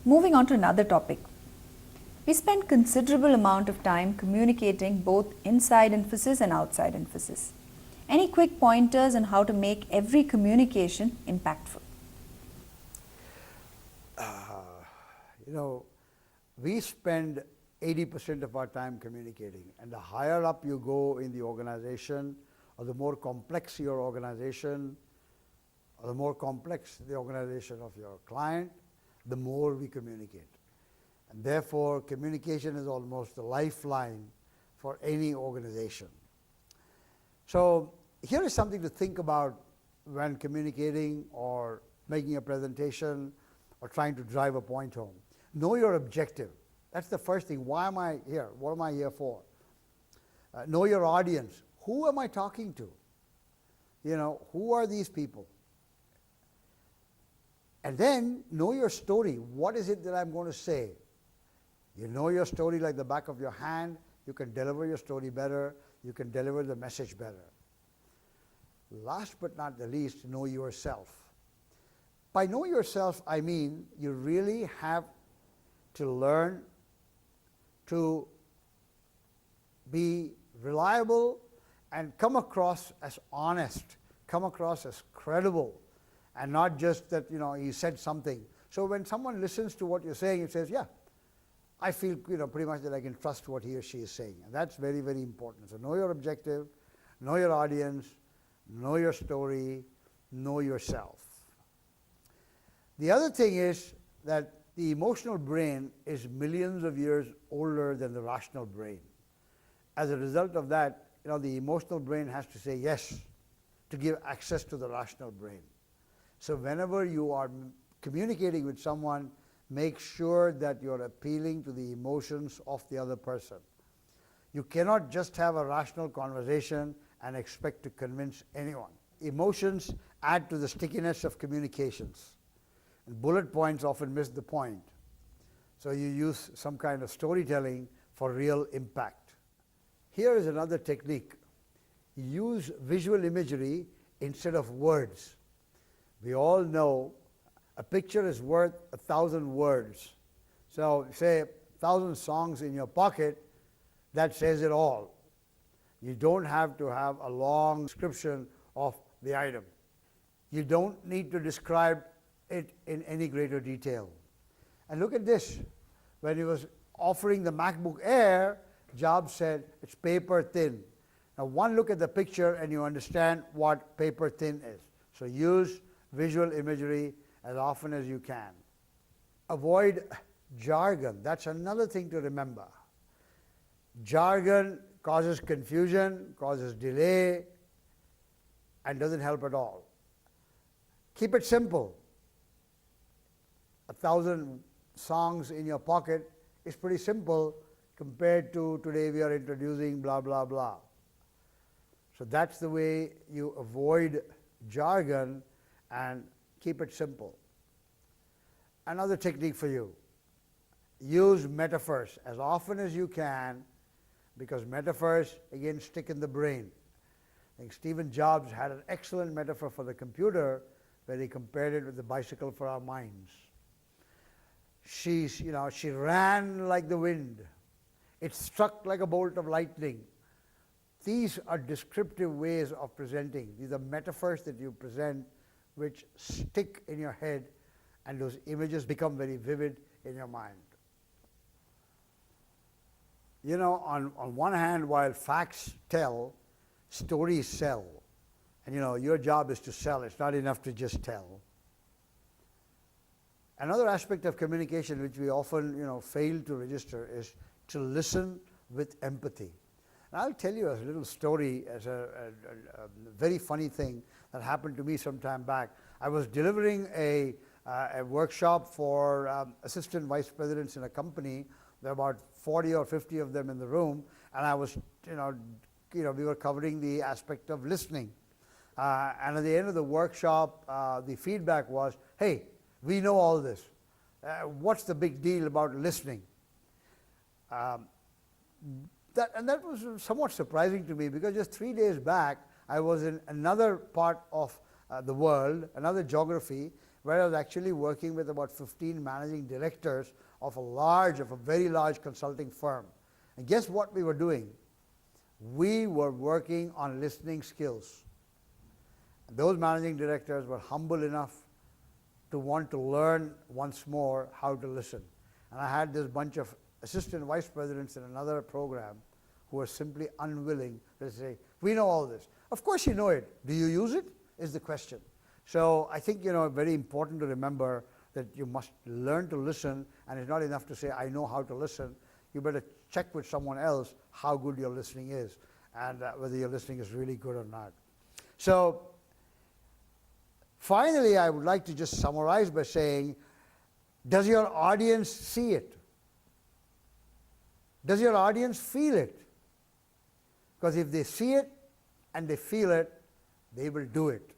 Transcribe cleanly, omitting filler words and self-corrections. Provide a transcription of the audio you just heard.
Moving on to another topic. We spend considerable amount of time communicating both inside emphasis and outside emphasis. Any quick pointers on how to make every communication impactful? We spend 80% of our time communicating, and the higher up you go in the organization, or the more complex your organization, or the more complex the organization of your client, the more we communicate. And therefore, communication is almost the lifeline for any organization. So here is something to think about when communicating or making a presentation or trying to drive a point home. Know your objective. That's the first thing. Why am I here? What am I here for? Know your audience. Who am I talking to? Who are these people? And then know your story. What is it that I'm going to say? You know your story like the back of your hand. You can deliver your story better. You can deliver the message better. Last but not the least, know yourself. By know yourself, I mean you really have to learn to be reliable and come across as honest, come across as credible, and not just that you said something. So when someone listens to what you're saying, it says, yeah, I feel pretty much that I can trust what he or she is saying. And that's very, very important. So know your objective, know your audience, know your story, know yourself. The other thing is that the emotional brain is millions of years older than the rational brain. As a result of that, the emotional brain has to say yes to give access to the rational brain. So whenever you are communicating with someone, make sure that you're appealing to the emotions of the other person. You cannot just have a rational conversation and expect to convince anyone. Emotions add to the stickiness of communications. And bullet points often miss the point. So you use some kind of storytelling for real impact. Here is another technique. Use visual imagery instead of words. We all know a picture is worth 1,000 words. So say 1,000 songs in your pocket, that says it all. You don't have to have a long description of the item. You don't need to describe it in any greater detail. And look at this. When he was offering the MacBook Air, Jobs said it's paper thin. Now one look at the picture and you understand what paper thin is. So use visual imagery as often as you can. Avoid jargon. That's another thing to remember. Jargon causes confusion, causes delay, and doesn't help at all. Keep it simple. 1,000 songs in your pocket is pretty simple compared to today we are introducing blah, blah, blah. So that's the way you avoid jargon and keep it simple. Another technique for you. Use metaphors as often as you can, because metaphors, again, stick in the brain. I think Stephen Jobs had an excellent metaphor for the computer where he compared it with the bicycle for our minds. She ran like the wind. It struck like a bolt of lightning. These are descriptive ways of presenting. These are metaphors that you present which stick in your head, and those images become very vivid in your mind. On one hand, while facts tell, stories sell. And your job is to sell. It's not enough to just tell. Another aspect of communication which we often fail to register is to listen with empathy. And I'll tell you a little story as a very funny thing that happened to me some time back. I was delivering a workshop for assistant vice presidents in a company. There were about 40 or 50 of them in the room, and I was, we were covering the aspect of listening. And at the end of the workshop, the feedback was, hey, we know all this. What's the big deal about listening? That was somewhat surprising to me, because just 3 days back, I was in another part of the world, another geography, where I was actually working with about 15 managing directors of a very large consulting firm. And guess what we were doing? We were working on listening skills. Those managing directors were humble enough to want to learn once more how to listen. And I had this bunch of assistant vice presidents in another program who were simply unwilling to say, we know all this. Of course you know it. Do you use it? Is the question. So I think, very important to remember that you must learn to listen, and it's not enough to say, I know how to listen. You better check with someone else how good your listening is, and whether your listening is really good or not. So finally, I would like to just summarize by saying, does your audience see it? Does your audience feel it? Because if they see it and they feel it, they will do it.